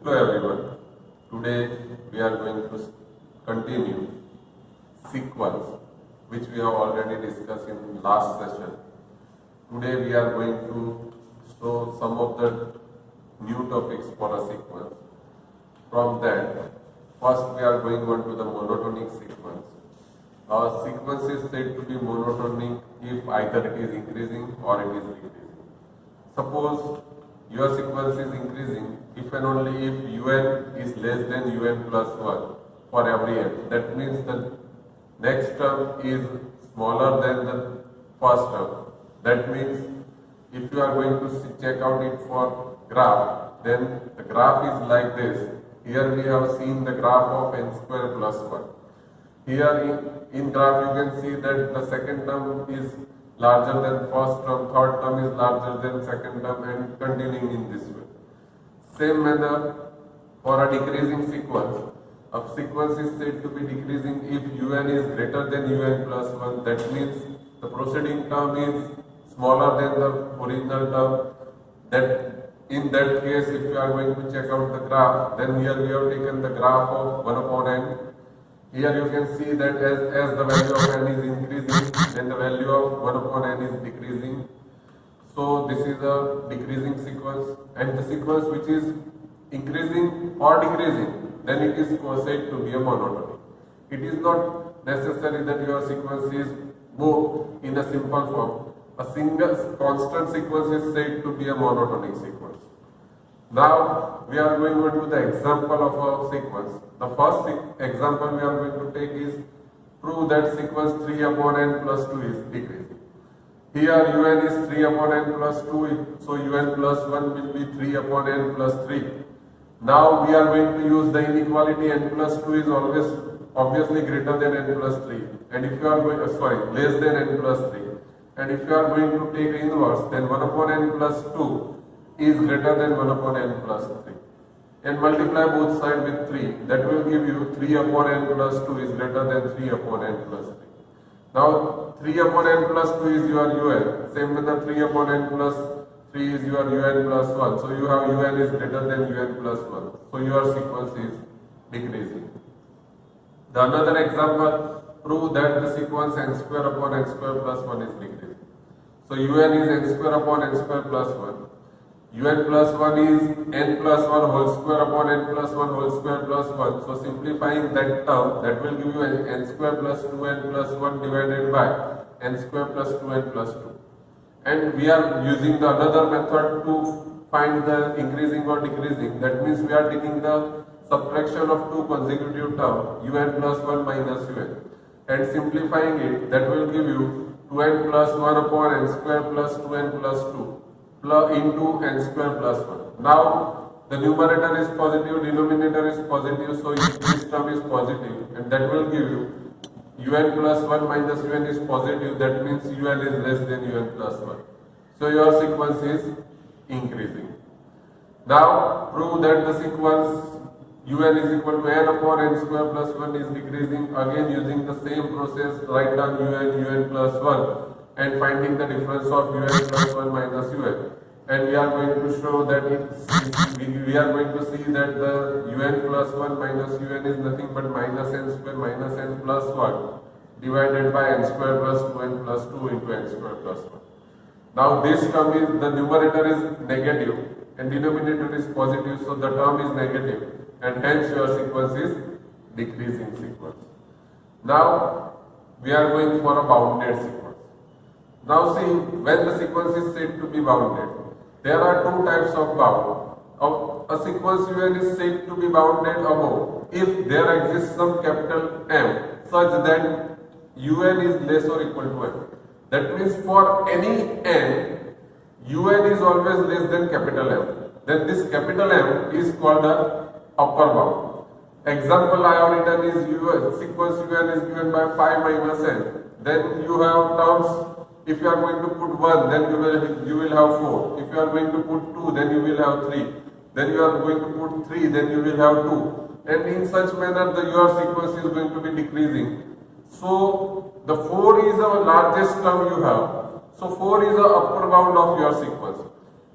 Hello everyone. Today we are going to continue sequence which we have already discussed in last session. Today we are going to show some of the new topics for a sequence. From that, first we are going on to the monotonic sequence. Our sequence is said to be monotonic if either it is increasing or it is decreasing. Suppose your sequence is increasing if and only if un is less than un plus 1 for every n. That means the next term is smaller than the first term. That means if you are going to check out it for graph, then the graph is like this. Here we have seen the graph of n square plus 1. Here in graph you can see that the second term is larger than first term, third term is larger than second term, and continuing in this way. Same manner for a decreasing sequence. A sequence is said to be decreasing if un is greater than un plus 1. That means the proceeding term is smaller than the original term. That in that case, if you are going to check out the graph, then here we have taken the graph of 1 upon n. Here you can see that as the value of n is increasing, then the value of 1 upon n is decreasing. So this is a decreasing sequence, and the sequence which is increasing or decreasing, then it is said to be a monotonic. It is not necessary that your sequence is moved in a simple form. A single constant sequence is said to be a monotonic sequence. Now we are going on to the example of a sequence. The first example we are going to take is prove that sequence 3 upon n plus 2 is decreasing. Here un is 3 upon n plus 2, so un plus 1 will be 3 upon n plus 3. Now we are going to use the inequality n plus 2 is always obviously greater than n plus 3, and if you are going less than n plus 3, and if you are going to take inverse, then 1 upon n plus 2 is greater than 1 upon n plus 3, and multiply both sides with 3. That will give you 3 upon n plus 2 is greater than 3 upon n plus 3. Now 3 upon n plus 2 is your un. Same with the 3 upon n plus 3 is your un plus 1. So you have un is greater than un plus 1. So your sequence is decreasing. The another example, prove that the sequence n square upon n square plus 1 is decreasing. So un is n square upon n square plus 1. un plus 1 is n plus 1 whole square upon n plus 1 whole square plus 1. So simplifying that term, that will give you n square plus 2n plus 1 divided by n square plus 2n plus 2. And we are using the another method to find the increasing or decreasing. That means we are taking the subtraction of two consecutive terms, un plus 1 minus un, and simplifying it, that will give you 2n plus 1 upon n square plus 2n plus 2 into n square plus 1. Now the numerator is positive, denominator is positive, so this term is positive, and that will give you un plus 1 minus un is positive. That means un is less than un plus 1. So your sequence is increasing. Now prove that the sequence un is equal to n upon n square plus 1 is decreasing. Again using the same process, write down un plus 1 and finding the difference of un plus 1 minus un, and we are going to show that we are going to see that the un plus 1 minus un is nothing but minus n square minus n plus 1 divided by n square plus 2n plus 2 into n square plus 1. Now this term is, the numerator is negative and denominator is positive, so the term is negative, and hence your sequence is decreasing sequence. Now we are going for a bounded sequence. Now see, when the sequence is said to be bounded, there are two types of bound. A sequence un is said to be bounded above if there exists some capital M such that un is less or equal to m. That means for any n, un is always less than capital M. Then this capital M is called a upper bound. Example I have written is sequence un is given by 5 minus n. Then you have terms. If you are going to put 1, then you will have 4. If you are going to put 2, then you will have 3. Then you are going to put 3, then you will have 2. And in such manner, your sequence is going to be decreasing. So the 4 is the largest term you have. So 4 is the upper bound of your sequence.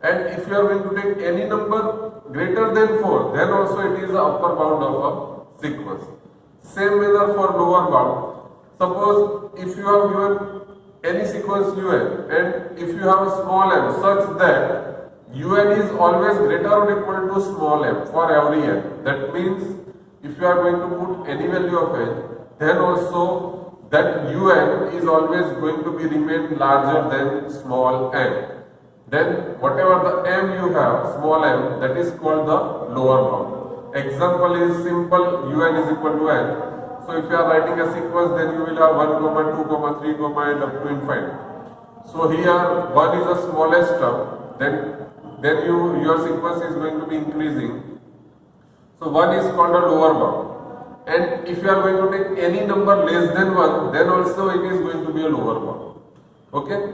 And if you are going to take any number greater than 4, then also it is the upper bound of a sequence. Same manner for lower bound. Suppose if you have given any sequence un and if you have a small m such that un is always greater or equal to small m for every n. That means if you are going to put any value of n, then also that un is always going to be remain larger than small m. Then whatever the m you have, small m, that is called the lower bound. Example is simple, un is equal to n. So if you are writing a sequence, then you will have 1, 2, 3, and up to infinite. So here 1 is the smallest term, then your sequence is going to be increasing. So 1 is called a lower bound. And if you are going to take any number less than 1, then also it is going to be a lower bound. Okay?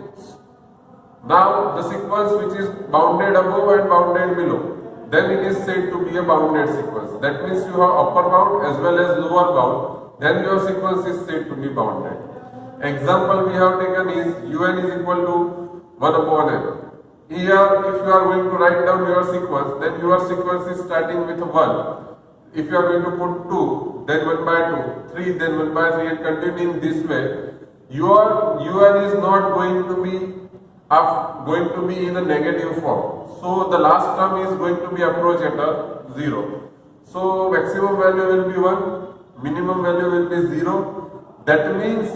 Now the sequence which is bounded above and bounded below, then it is said to be a bounded sequence. That means you have upper bound as well as lower bound, then your sequence is said to be bounded. Example we have taken is un is equal to 1 upon n. Here if you are going to write down your sequence, then your sequence is starting with 1. If you are going to put 2, then 1 by 2, 3, then 1 by 3 and continuing this way, your un is not going to be in a negative form. So the last term is going to be approached at a 0. So maximum value will be 1, minimum value will be 0. That means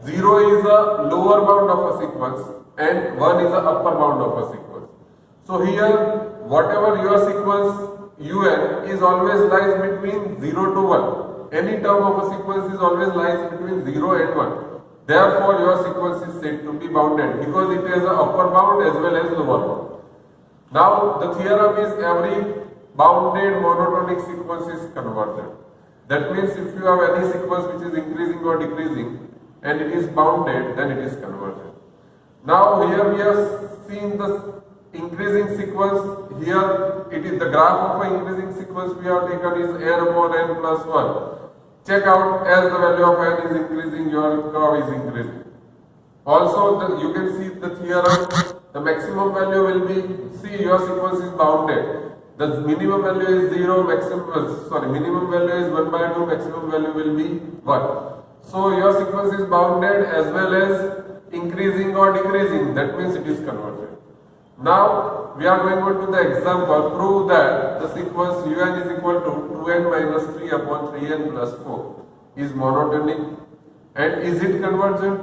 0 is a lower bound of a sequence and 1 is a upper bound of a sequence. So here whatever your sequence un is always lies between 0 to 1. Any term of a sequence is always lies between 0 and 1. Therefore, your sequence is said to be bounded because it has an upper bound as well as lower bound. Now, the theorem is every bounded monotonic sequence is convergent. That means if you have any sequence which is increasing or decreasing and it is bounded, then it is convergent. Now, here we have seen the increasing sequence. Here it is the graph of an increasing sequence we have taken is n upon n plus 1. Check out as the value of n is increasing, your curve is increasing. Also, you can see the theorem, the maximum value will be, see your sequence is bounded. The minimum value is 0, minimum value is 1 by 2, maximum value will be 1. So your sequence is bounded as well as increasing or decreasing, that means it is convergent. Now we are going on to the example, prove that the sequence un is equal to 2n minus 3 upon 3n plus 4 is monotonic and is it convergent?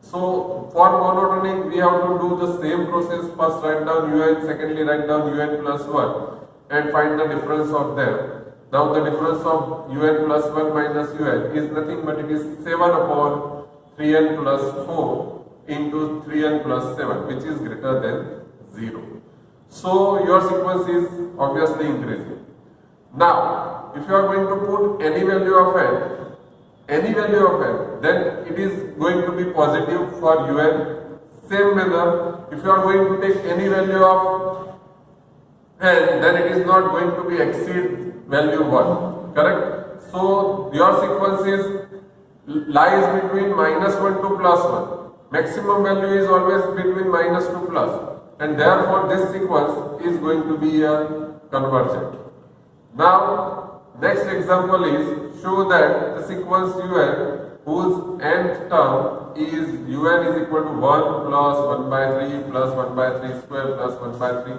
So for monotonic we have to do the same process, first write down un, secondly write down un plus 1 and find the difference of them. Now the difference of un plus 1 minus un is nothing but it is 7 upon 3n plus 4 into 3n plus 7, which is greater than 0. So your sequence is obviously increasing. Now if you are going to put any value of n, then it is going to be positive for un. Same manner, if you are going to take any value of n, then it is not going to be exceed value 1, correct? So your sequence is lies between minus 1 to plus 1. Maximum value is always between minus to plus, and therefore this sequence is going to be a convergent. Now next example is show that the sequence un whose nth term is un is equal to 1 plus 1 by 3 plus 1 by 3 square plus 1 by 3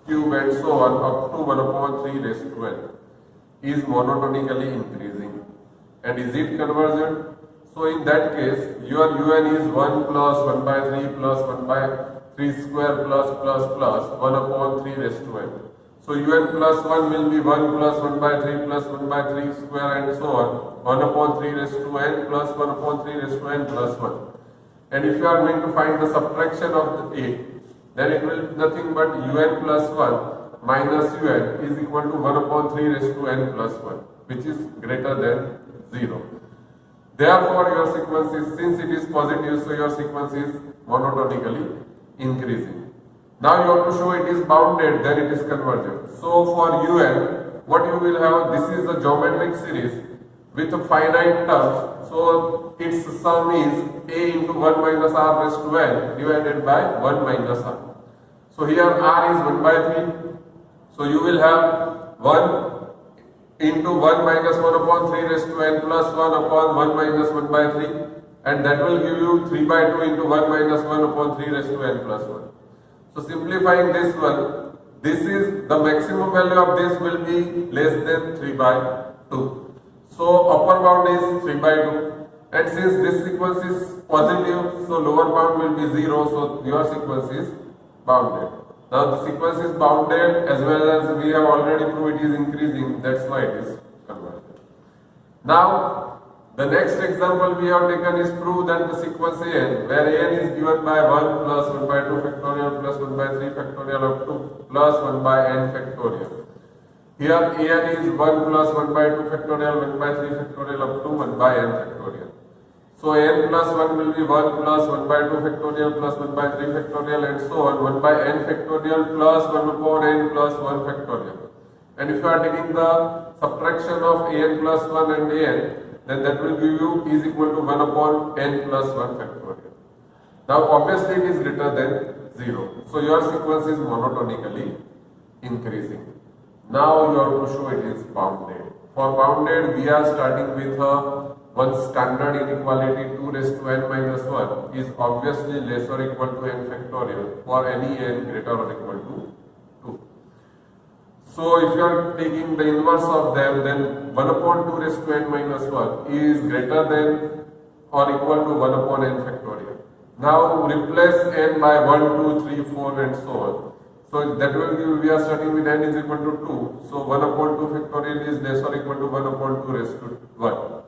cube and so on up to 1 upon 3 raised to n is monotonically increasing. And is it convergent? So in that case your un is 1 plus 1 by 3 plus 1 by 3 square plus 1 upon 3 raised to n. So un plus 1 will be 1 plus 1 by 3 plus 1 by 3 square and so on 1 upon 3 raised to n plus 1 upon 3 raised to n plus 1. And if you are going to find the subtraction of the 8, then it will be nothing but un plus 1 minus un is equal to 1 upon 3 raised to n plus 1, which is greater than 0. Therefore your sequence is, since it is positive, so your sequence is monotonically increasing. Now you have to show it is bounded, then it is convergent. So for un, what you will have, this is a geometric series with finite terms. So its sum is a into 1 minus r raised to n divided by 1 minus r. So here r is 1 by 3. So you will have 1 into 1 minus 1 upon 3 raised to n plus 1 upon 1 minus 1 by 3, and that will give you 3 by 2 into 1 minus 1 upon 3 raised to n plus 1. So simplifying this one, this is the maximum value of this will be less than 3 by 2. So upper bound is 3 by 2, and since this sequence is positive, so lower bound will be 0, so your sequence is bounded. Now the sequence is bounded, as well as we have already proved it is increasing, that's why it is convergent. Now the next example we have taken is prove that the sequence an, where an is given by 1 plus 1 by 2 factorial plus 1 by 3 factorial up to plus 1 by n factorial. Here an is 1 plus 1 by 2 factorial, 1 by 3 factorial up to 1 by n factorial. So n plus 1 will be 1 plus 1 by 2 factorial plus 1 by 3 factorial and so on, 1 by n factorial plus 1 upon n plus 1 factorial. And if you are taking the subtraction of an plus 1 and an, then that will give you is equal to 1 upon n plus 1 factorial. Now obviously it is greater than 0. So your sequence is monotonically increasing. Now you have to show it is bounded. For bounded, we are starting with one standard inequality 2 raised to n minus 1 is obviously less or equal to n factorial for any n greater or equal to 2. So if you are taking the inverse of them, then 1 upon 2 raised to n minus 1 is greater than or equal to 1 upon n factorial. Now replace n by 1, 2, 3, 4 and so on. So that will give, we are starting with n is equal to 2. So 1 upon 2 factorial is less or equal to 1 upon 2 raised to 1.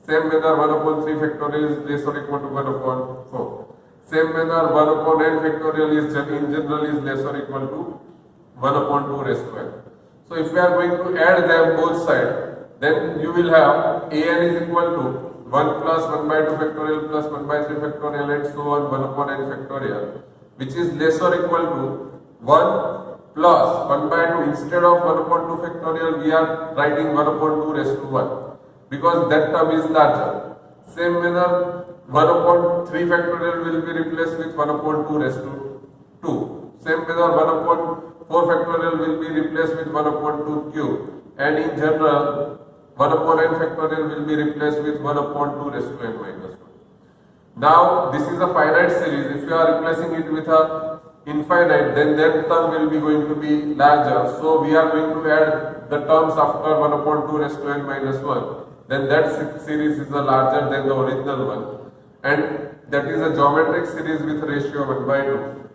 Same manner 1 upon 3 factorial is less or equal to 1 upon 4. Same manner 1 upon n factorial is in general is less or equal to 1 upon 2 raised to n. So if we are going to add them both sides, then you will have an is equal to 1 plus 1 by 2 factorial plus 1 by 3 factorial and so on 1 upon n factorial, which is less or equal to 1 plus 1 by 2. Instead of 1 upon 2 factorial, we are writing 1 upon 2 raised to 1 because that term is larger. Same manner 1 upon 3 factorial will be replaced with 1 upon 2 raised to 2. Same manner 1 upon 4 factorial will be replaced with 1 upon 2 cube, and in general 1 upon n factorial will be replaced with 1 upon 2 raised to n minus 1. Now this is a finite series. If you are replacing it with a infinite, then that term will be going to be larger. So we are going to add the terms after 1 upon 2 raised to n minus 1. Then that series is larger than the original one, and that is a geometric series with ratio 1 by 2.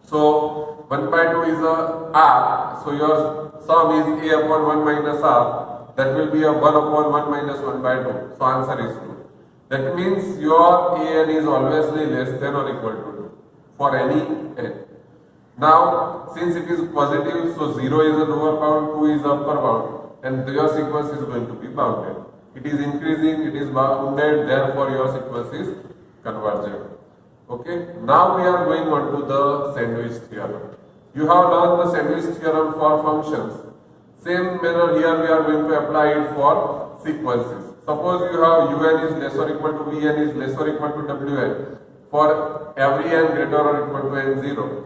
So 1 by 2 is a r. So your sum is a upon 1 minus r. That will be a 1 upon 1 minus 1 by 2. So answer is 2. That means your an is always less than or equal to 2 for any n. Now since it is positive, so 0 is a lower bound, 2 is upper bound, and your sequence is going to be bounded. It is increasing, it is bounded, therefore your sequence is convergent. Okay, now we are going on to the sandwich theorem. You have learned the sandwich theorem for functions. Same manner here we are going to apply it for sequences. Suppose you have un is less or equal to vn is less or equal to wn for every n greater or equal to n0.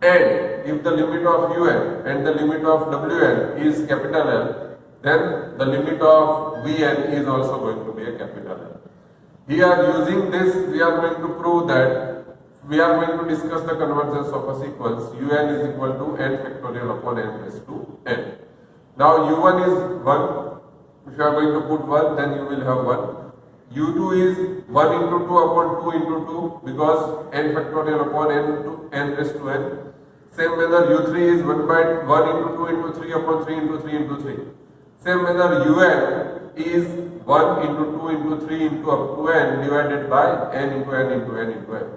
And if the limit of un and the limit of wn is capital L, then the limit of Vn is also going to be a capital L. Here using this we are going to prove that we are going to discuss the convergence of a sequence un is equal to n factorial upon n raised to n. Now u1 is 1, if you are going to put 1 then you will have 1. u2 is 1 into 2 upon 2 into 2 because n factorial upon n to n raised to n. Same manner u3 is 1 by 1 into 2 into 3 upon 3 into 3 into 3. Same manner un is 1 into 2 into 3 into up to n divided by n into n into n into n.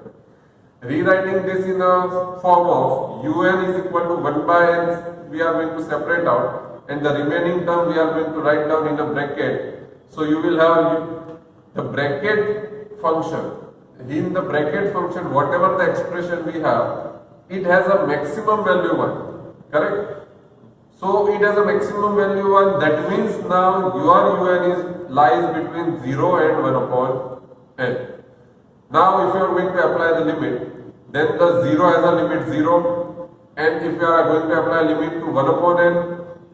Rewriting this in a form of un is equal to 1 by n, we are going to separate out, and the remaining term we are going to write down in a bracket. So you will have the bracket function. In the bracket function, whatever the expression we have, it has a maximum value 1, correct? So it has a maximum value 1, that means now your un lies between 0 and 1 upon n. Now if you are going to apply the limit, then the 0 has a limit 0, and if you are going to apply limit to 1 upon n,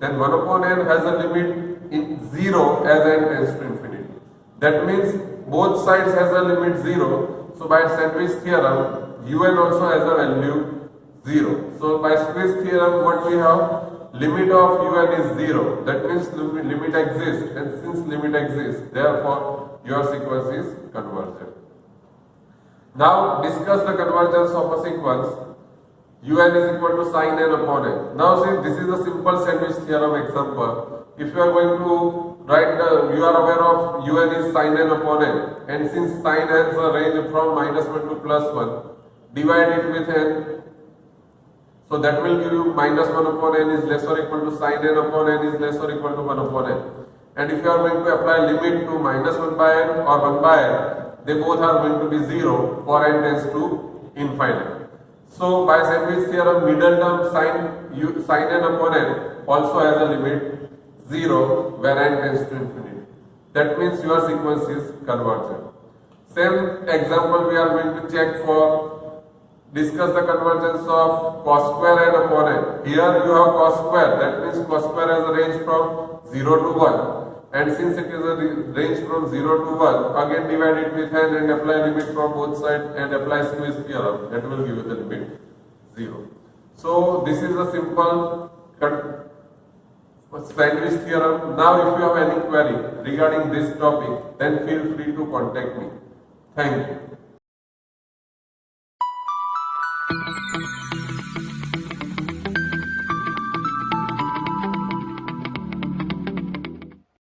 then 1 upon n has a limit in 0 as n tends to infinity. That means both sides has a limit 0. So by sandwich theorem, un also has a value 0. So by squeeze theorem, what we have? Limit of un is 0. That means limit exists, and since limit exists, therefore your sequence is convergent. Now discuss the convergence of a sequence. Un is equal to sin n upon n. Now see, this is a simple sandwich theorem example. If you are going to write you are aware of un is sin n upon n, and since sin has a range from -1 to +1, divide it with n. So that will give you -1 upon n is less or equal to sin n upon n is less or equal to 1 upon n. And if you are going to apply limit to -1 by n or 1 by n, they both are going to be 0 for n tends to infinite. So by sandwich theorem, middle term sin n upon n also has a limit 0 where n tends to infinity. That means your sequence is convergent. Same example we are going to check for discuss the convergence of cos square n upon n. Here you have cos square, that means cos square has a range from 0 to 1, and since it is a range from 0 to 1, again divide it with n and apply limit from both sides and apply squeeze theorem. That will give you the limit 0. So this is a simple sandwich theorem. Now if you have any query regarding this topic, then feel free to contact me. Thank you.